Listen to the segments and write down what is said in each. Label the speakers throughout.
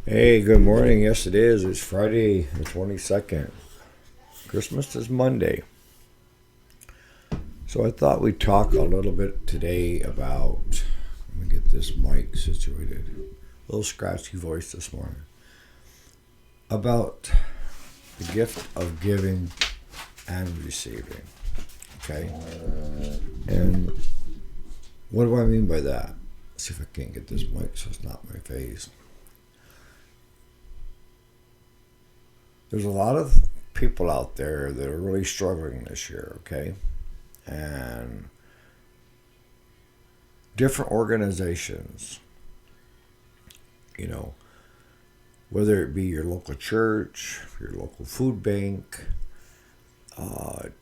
Speaker 1: Hey, good morning. Yes, it is. It's Friday the 22nd. Christmas is Monday. So I thought we'd talk a little bit today about. Let me get this mic situated. A little scratchy voice this morning. About the gift of giving and receiving. Okay? And what do I mean by that? Let's see if I can't get this mic so it's not my face. There's a lot of people out there that are really struggling this year, okay? And different organizations, you know, whether it be your local church, your local food bank,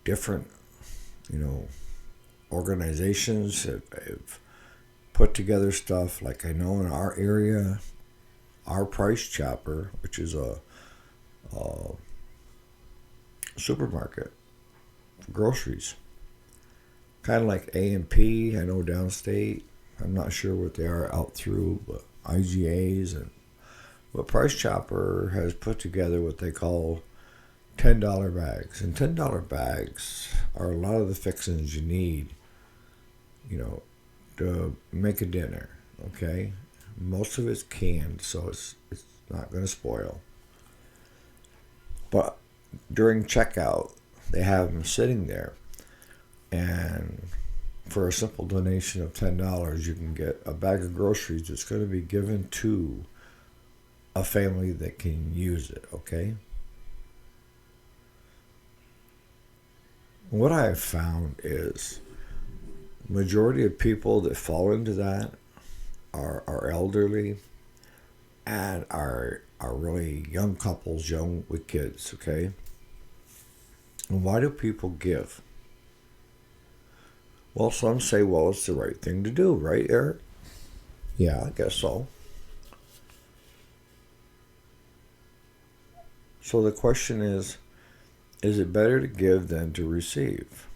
Speaker 1: different, you know, organizations have put together stuff. Like I know in our area, our Price Chopper, which is a supermarket for groceries, kind of like A&P. I know downstate. I'm not sure what they are out through, but IGAs and but Price Chopper has put together what they call $10 bags, and $10 bags are a lot of the fixings you need, you know, to make a dinner. Okay, most of it's canned, so it's not going to spoil. But during checkout, they have them sitting there, and for a simple donation of $10, you can get a bag of groceries that's going to be given to a family that can use it, okay? What I have found is majority of people that fall into that are elderly and are really young couples, young with kids, okay? And why do people give? Well, some say, well, it's the right thing to do, right, Eric? Yeah, I guess so. So the question is it better to give than to receive?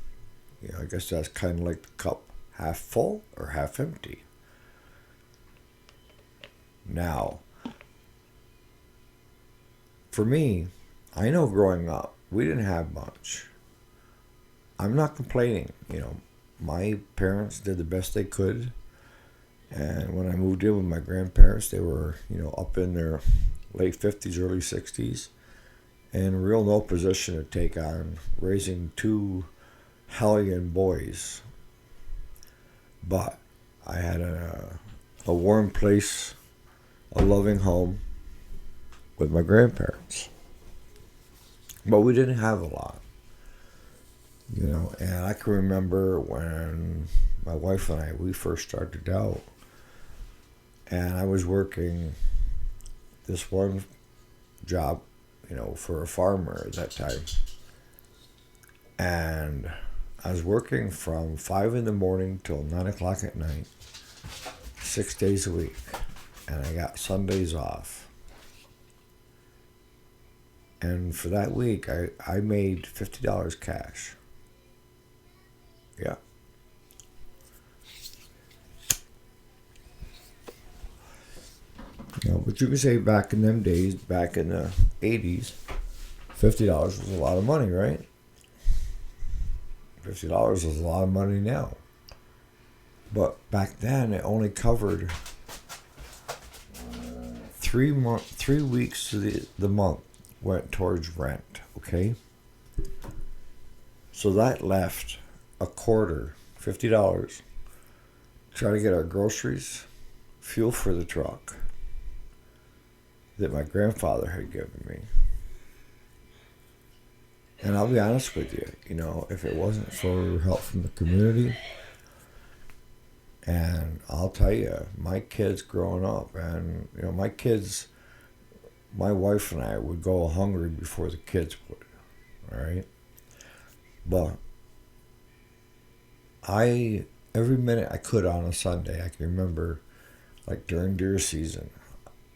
Speaker 1: I guess that's kind of like the cup, half full or half empty. Now, for me, I know growing up, we didn't have much. I'm not complaining. My parents did the best they could. And when I moved in with my grandparents, they were, up in their late 50s, early 60s, and real no position to take on raising two hellion boys. But I had a warm place, a loving home with my grandparents. But we didn't have a lot, and I can remember when my wife and we first started out, and I was working this one job, for a farmer at that time. And I was working from 5 in the morning till 9 o'clock at night, 6 days a week. And I got Sundays off. And for that week, I made $50 cash. Yeah. But you can say back in them days, back in the 80s, $50 was a lot of money, right? $50 is a lot of money now. But back then, it only covered 3 weeks of the month went towards rent, okay? So that left a quarter, $50, try to get our groceries, fuel for the truck that my grandfather had given me. And I'll be honest with you, if it wasn't for help from the community, and I'll tell you, my kids growing up, and, my wife and I would go hungry before the kids would, all right? But every minute I could on a Sunday, I can remember, like during deer season,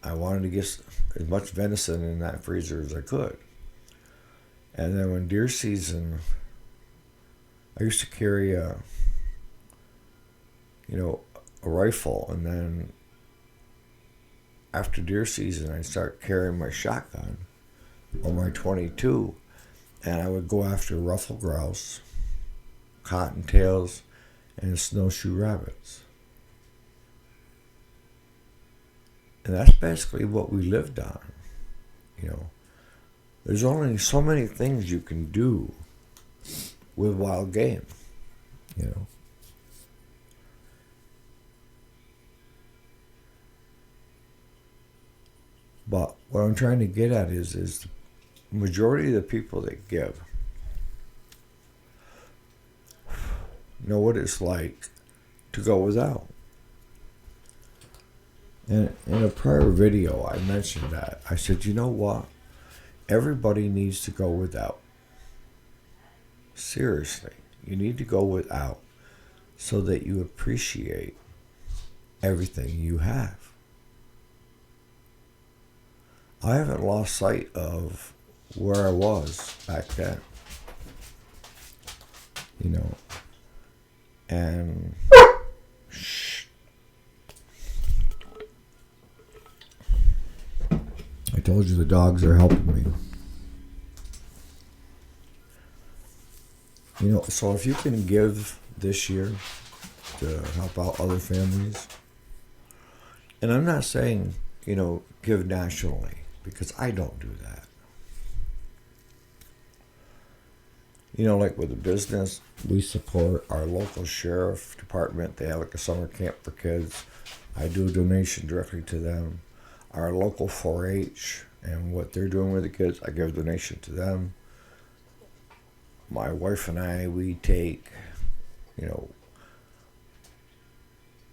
Speaker 1: I wanted to get as much venison in that freezer as I could. And then when deer season, I used to carry a rifle, and then after deer season, I'd start carrying my shotgun or my 22, and I would go after ruffed grouse, cottontails, and snowshoe rabbits. And that's basically what we lived on. You know, there's only so many things you can do with wild game, you know. But what I'm trying to get at is the majority of the people that give know what it's like to go without. And in a prior video, I mentioned that. I said, you know what? Everybody needs to go without. Seriously, you need to go without so that you appreciate everything you have. I haven't lost sight of where I was back then. You know, and I told you the dogs are helping me. You know, so if you can give this year to help out other families, and I'm not saying, you know, give nationally, because I don't do that. You know, like with the business, we support our local sheriff department. They have like a summer camp for kids. I do a donation directly to them. Our local 4-H and what they're doing with the kids, I give a donation to them. My wife and I, we take, you know,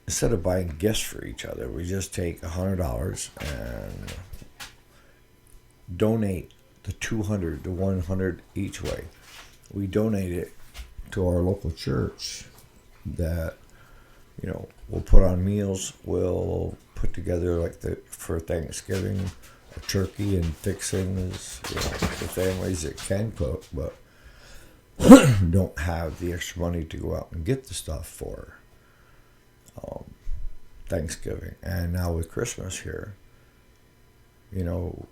Speaker 1: instead of buying gifts for each other, we just take $100 and donate the 200 to 100 each way. We donate it to our local church that, you know, we'll put on meals. We'll put together like for Thanksgiving, a turkey and fixings, you know, for families that can cook but don't have the extra money to go out and get the stuff for Thanksgiving. And now with Christmas here, you know,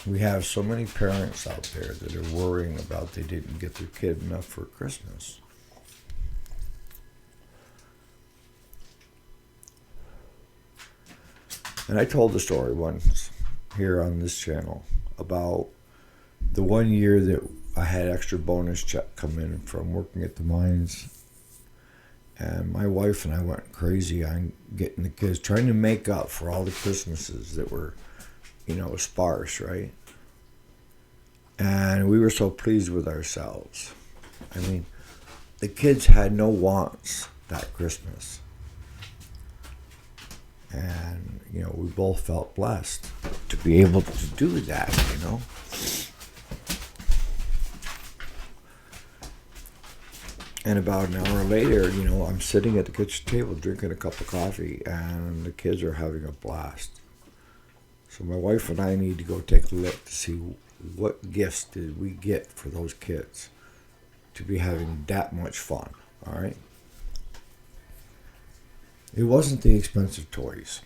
Speaker 1: we have so many parents out there that are worrying about they didn't get their kid enough for Christmas. And I told the story once here on this channel about the 1 year that I had extra bonus check come in from working at the mines. And my wife and I went crazy on getting the kids, trying to make up for all the Christmases that were, you know, sparse, right? And we were so pleased with ourselves. I mean, the kids had no wants that Christmas. And, you know, we both felt blessed to be able to do that, you know. And about an hour later, you know, I'm sitting at the kitchen table drinking a cup of coffee, and the kids are having a blast. So my wife and I need to go take a look to see what gifts did we get for those kids to be having that much fun, all right? It wasn't the expensive toys.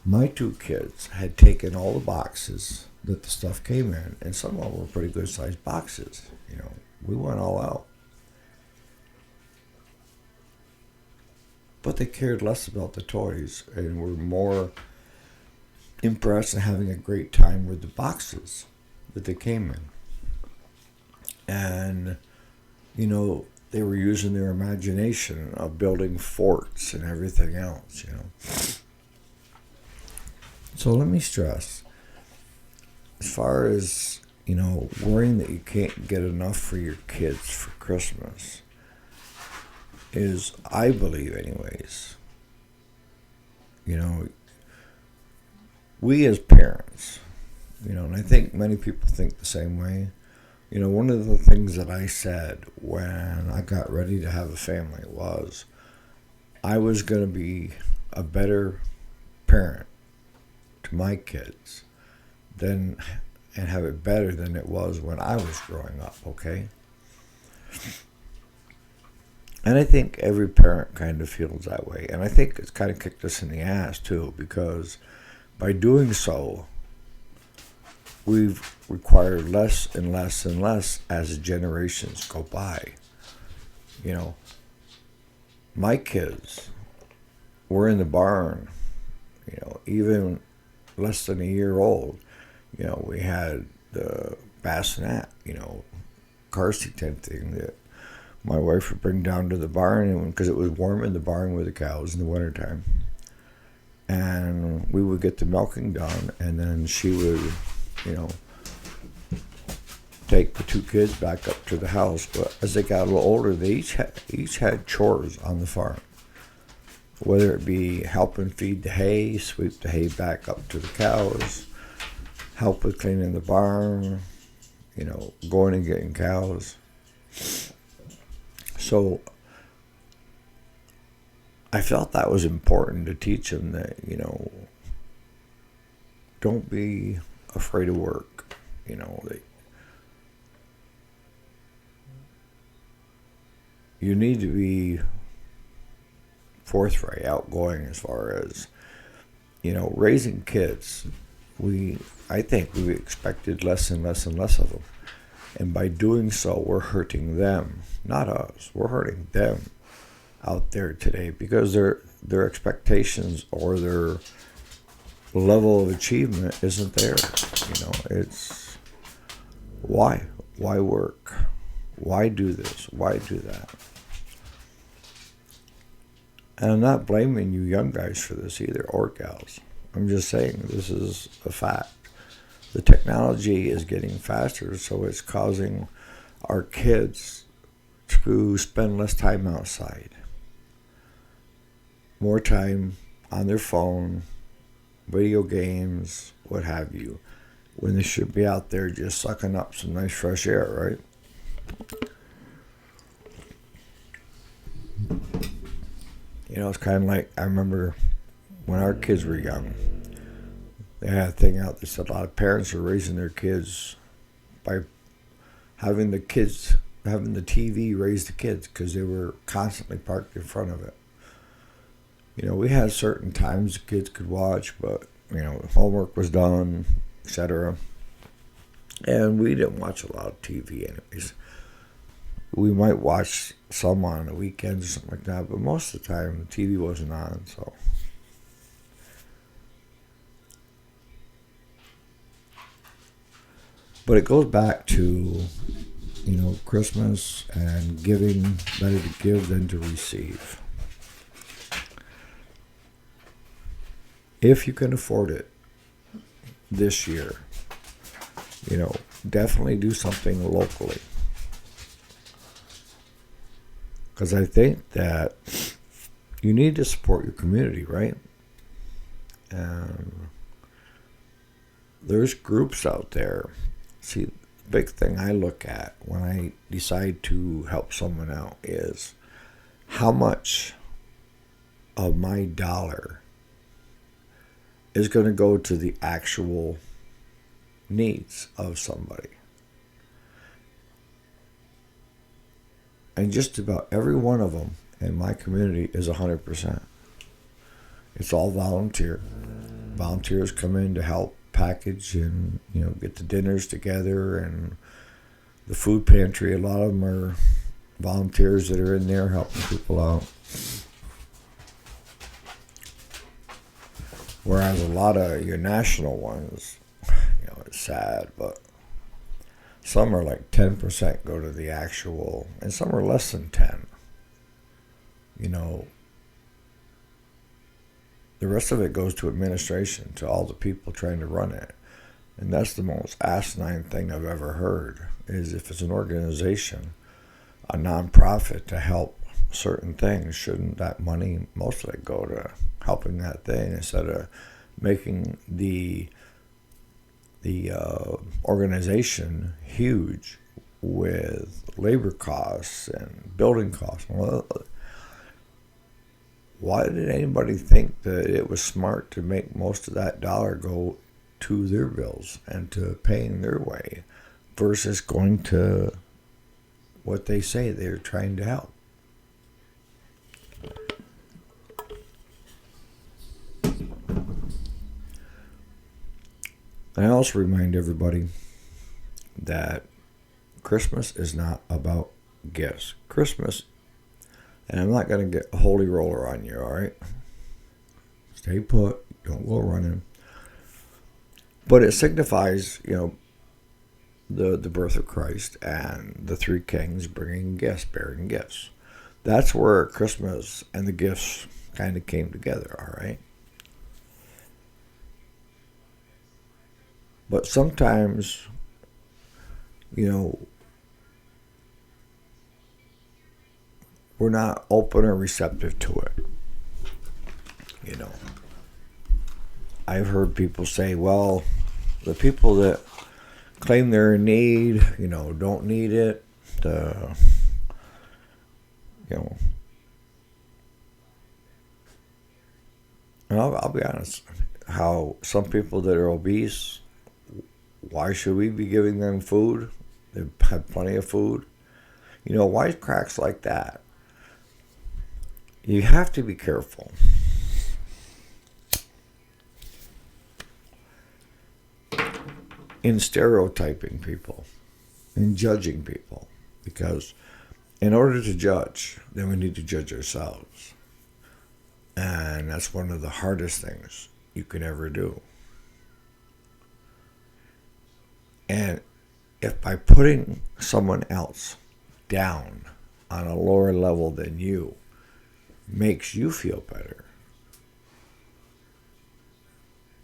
Speaker 1: My two kids had taken all the boxes that the stuff came in, and some of them were pretty good sized boxes. You know, we went all out. But they cared less about the toys and were more impressed and having a great time with the boxes that they came in. And, you know, they were using their imagination of building forts and everything else, you know. So let me stress, as far as, you know, worrying that you can't get enough for your kids for Christmas, is, I believe anyways, you know, we as parents, you know, and I think many people think the same way. You know, one of the things that I said when I got ready to have a family was I was going to be a better parent to my kids than, and have it better than it was when I was growing up, okay? And I think every parent kind of feels that way. And I think it's kind of kicked us in the ass too, because by doing so, we've required less and less and less as generations go by. You know, my kids were in the barn, even less than a year old. We had the bassinet, car seat type thing that my wife would bring down to the barn because it was warm in the barn with the cows in the wintertime. And we would get the milking done, and then she would, take the two kids back up to the house. But as they got a little older, they each had chores on the farm, whether it be helping feed the hay, sweep the hay back up to the cows, help with cleaning the barn, going and getting cows. So I felt that was important to teach them that, don't be afraid of work. You need to be forthright, outgoing as far as, raising kids. I think we expected less and less and less of them. And by doing so, we're hurting them, not us. We're hurting them out there today because their expectations or their level of achievement isn't there. It's why work? Why do this? Why do that? And I'm not blaming you young guys for this either, or gals. I'm just saying this is a fact. The technology is getting faster, so it's causing our kids to spend less time outside. More time on their phone, video games, what have you, when they should be out there just sucking up some nice fresh air, right? It's kind of like, I remember when our kids were young, they had a thing out that said a lot of parents are raising their kids by having the TV raise the kids because they were constantly parked in front of it. We had certain times the kids could watch, but, homework was done, etc. And we didn't watch a lot of TV anyways. We might watch some on the weekends or something like that, but most of the time the TV wasn't on, so. But it goes back to, Christmas and giving, better to give than to receive. If you can afford it this year, definitely do something locally. Because I think that you need to support your community, right? And there's groups out there. See, the big thing I look at when I decide to help someone out is how much of my dollar is going to go to the actual needs of somebody. And just about every one of them in my community is 100%. It's all volunteer. Volunteers come in to help package and, get the dinners together and the food pantry. A lot of them are volunteers that are in there helping people out. Whereas a lot of your national ones, it's sad, but some are like 10% go to the actual, and some are less than 10. The rest of it goes to administration, to all the people trying to run it. And that's the most asinine thing I've ever heard, is if it's an organization, a nonprofit to help certain things, shouldn't that money, most of it, go to helping that thing instead of making the organization huge with labor costs and building costs? Well, why did anybody think that it was smart to make most of that dollar go to their bills and to paying their way versus going to what they say they're trying to help? And I also remind everybody that Christmas is not about gifts. Christmas, and I'm not going to get a holy roller on you, all right? Stay put. Don't go running. But it signifies, the birth of Christ and the three kings bringing gifts, bearing gifts. That's where Christmas and the gifts kind of came together, all right? But sometimes, we're not open or receptive to it. You know, I've heard people say, well, the people that claim they're in need, don't need it. The, you know, and I'll be honest, how some people that are obese, why should we be giving them food? They've had plenty of food. Wisecracks like that. You have to be careful. In stereotyping people, in judging people. Because in order to judge, then we need to judge ourselves. And that's one of the hardest things you can ever do. And if by putting someone else down on a lower level than you makes you feel better,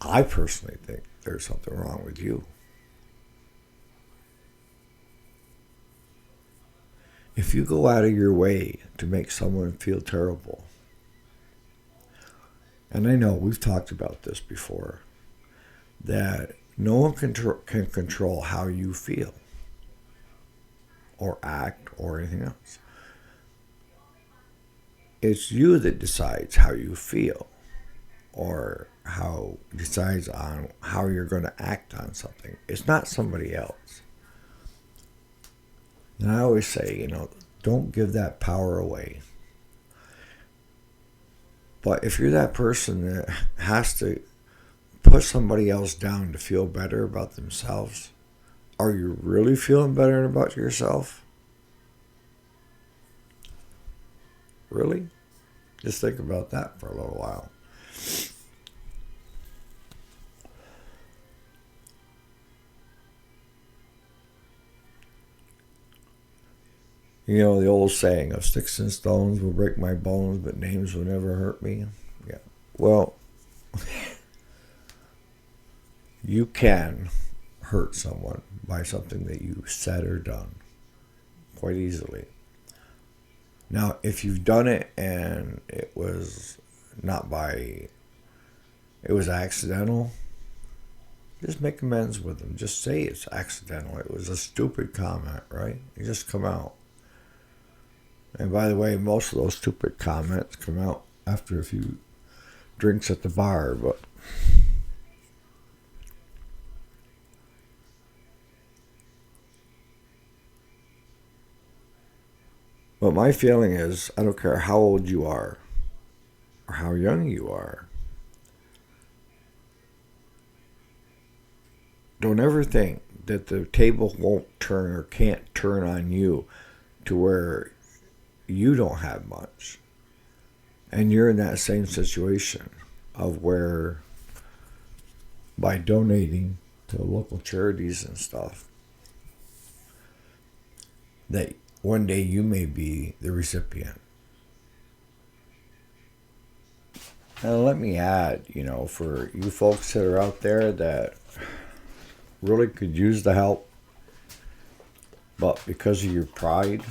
Speaker 1: I personally think there's something wrong with you. If you go out of your way to make someone feel terrible, and I know we've talked about this before, that no one can control how you feel or act or anything else. It's you that decides how you feel or how decides on how you're going to act on something. It's not somebody else. And I always say, don't give that power away. But if you're that person that has to put somebody else down to feel better about themselves, are you really feeling better about yourself? Really? Just think about that for a little while. The old saying of sticks and stones will break my bones, but names will never hurt me. Yeah. Well, you can hurt someone by something that you said or done quite easily. Now, if you've done it and it was it was accidental, just make amends with them. Just say it's accidental. It was a stupid comment, right? You just come out. And by the way, most of those stupid comments come out after a few drinks at the bar, But my feeling is, I don't care how old you are or how young you are, don't ever think that the table won't turn or can't turn on you to where you don't have much. And you're in that same situation of where by donating to local charities and stuff, that one day you may be the recipient. And let me add, for you folks that are out there that really could use the help, but because of your pride,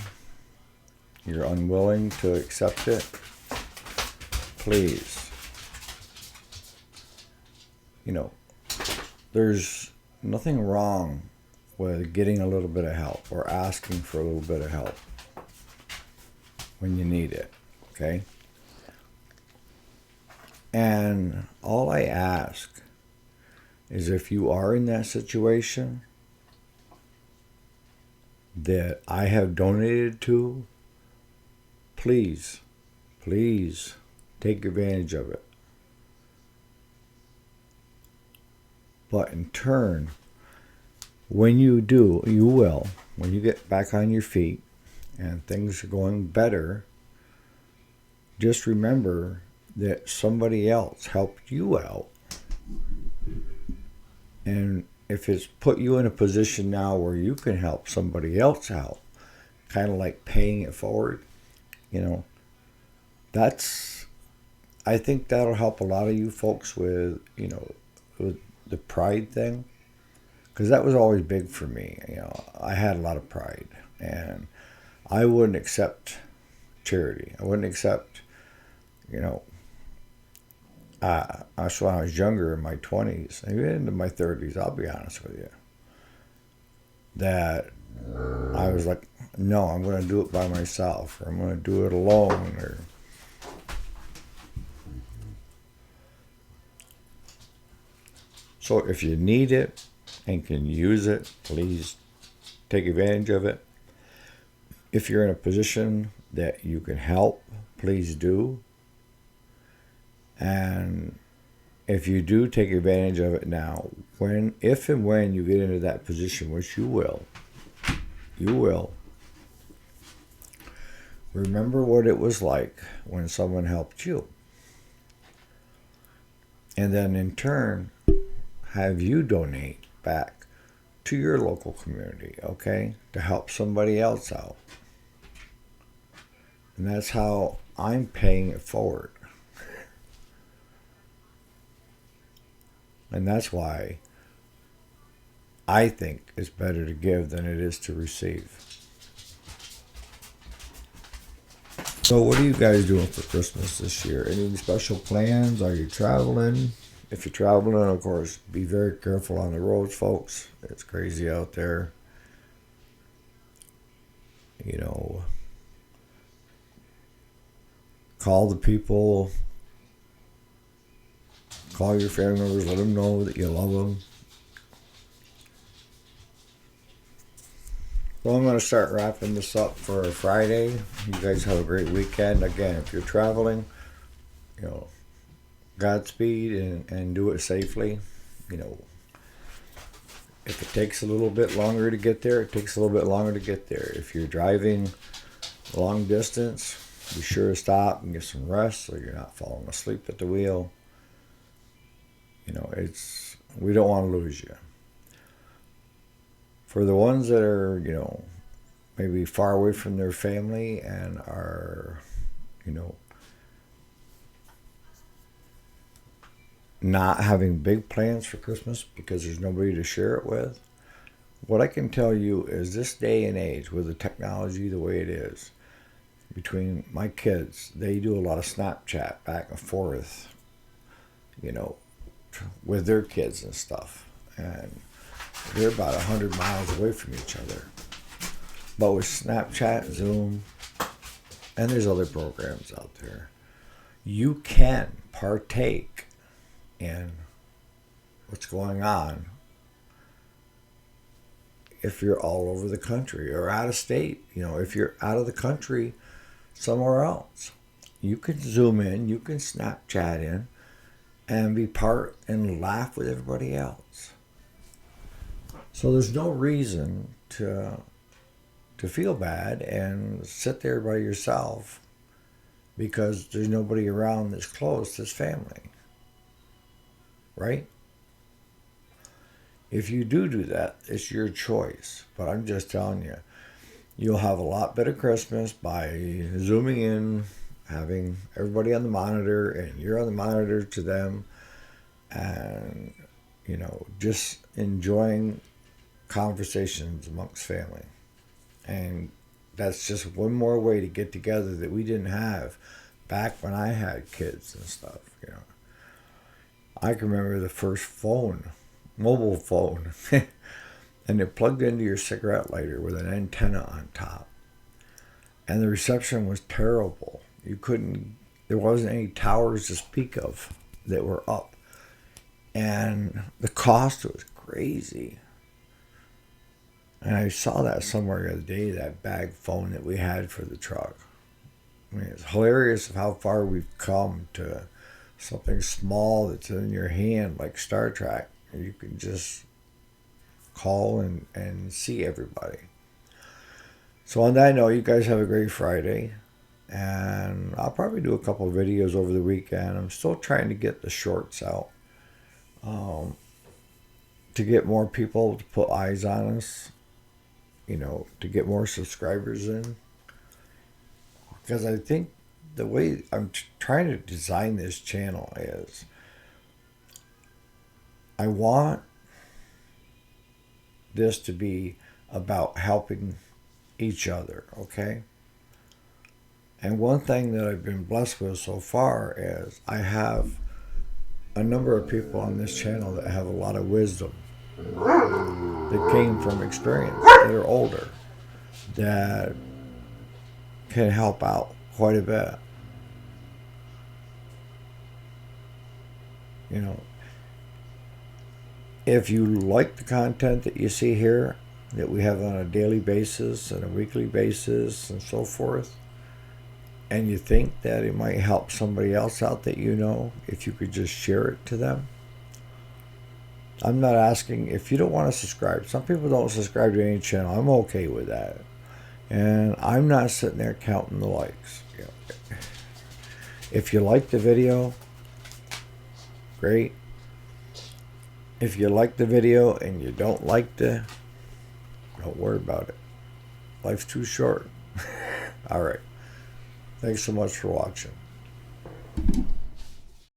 Speaker 1: you're unwilling to accept it, please. There's nothing wrong with getting a little bit of help or asking for a little bit of help when you need it, okay? And all I ask is if you are in that situation that I have donated to, please take advantage of it. But in turn, when you do, you will, when you get back on your feet and things are going better, just remember that somebody else helped you out. And if it's put you in a position now where you can help somebody else out, kind of like paying it forward, you know, that's, I think that'll help a lot of you folks with, with the pride thing. Because that was always big for me. I had a lot of pride. And I wouldn't accept charity. I wouldn't accept, that's when I was younger in my 20s, even into my 30s, I'll be honest with you, that I was like, no, I'm going to do it by myself, or I'm going to do it alone, or so if you need it and can use it, please take advantage of it. If you're in a position that you can help, please do. And if you do take advantage of it now, if and when you get into that position, which you will, remember what it was like when someone helped you. And then in turn, have you donate back to your local community, okay, to help somebody else out. And that's how I'm paying it forward. And that's why I think it's better to give than it is to receive. So what are you guys doing for Christmas this year? Any special plans? Are you traveling? If you're traveling, of course, be very careful on the roads, folks. It's crazy out there. Call the people. Call your family members. Let them know that you love them. Well, I'm going to start wrapping this up for Friday. You guys have a great weekend. Again, if you're traveling, Godspeed and do it safely. If it takes a little bit longer to get there, it takes a little bit longer to get there. If you're driving long distance, be sure to stop and get some rest so you're not falling asleep at the wheel. We don't want to lose you. For the ones that are, maybe far away from their family and are, not having big plans for Christmas because there's nobody to share it with, what I can tell you is this day and age, with the technology the way it is, between my kids, they do a lot of Snapchat back and forth, with their kids and stuff. And they're about 100 miles away from each other. But with Snapchat, Zoom, and there's other programs out there, you can partake in what's going on if you're all over the country or out of state. If you're out of the country somewhere else, you can Zoom in, you can Snapchat in, and be part and laugh with everybody else. So there's no reason to feel bad and sit there by yourself because there's nobody around that's close that's family. Right? If you do that, it's your choice. But I'm just telling you, you'll have a lot better Christmas by Zooming in, having everybody on the monitor, and you're on the monitor to them, and, just enjoying conversations amongst family. And that's just one more way to get together that we didn't have back when I had kids and stuff, I can remember the first mobile phone, and it plugged into your cigarette lighter with an antenna on top. And the reception was terrible. There wasn't any towers to speak of that were up. And the cost was crazy. And I saw that somewhere the other day, that bag phone that we had for the truck. It's hilarious of how far we've come to something small that's in your hand, like Star Trek, You can just call and see everybody. So on that note, you guys have a great Friday. And I'll probably do a couple of videos over the weekend. I'm still trying to get the shorts out. To get more people to put eyes on us. To get more subscribers in. Because I think the way I'm trying to design this channel is I want this to be about helping each other, okay? And one thing that I've been blessed with so far is I have a number of people on this channel that have a lot of wisdom that came from experience, that are older, that can help out quite a bit. If you like the content that you see here, that we have on a daily basis and a weekly basis and so forth, and you think that it might help somebody else out that if you could just share it to them. I'm not asking if you don't want to subscribe. Some people don't subscribe to any channel. I'm okay with that. And I'm not sitting there counting the likes. If you like the video, great. If you like the video and you don't don't worry about it. Life's too short. All right. Thanks so much for watching.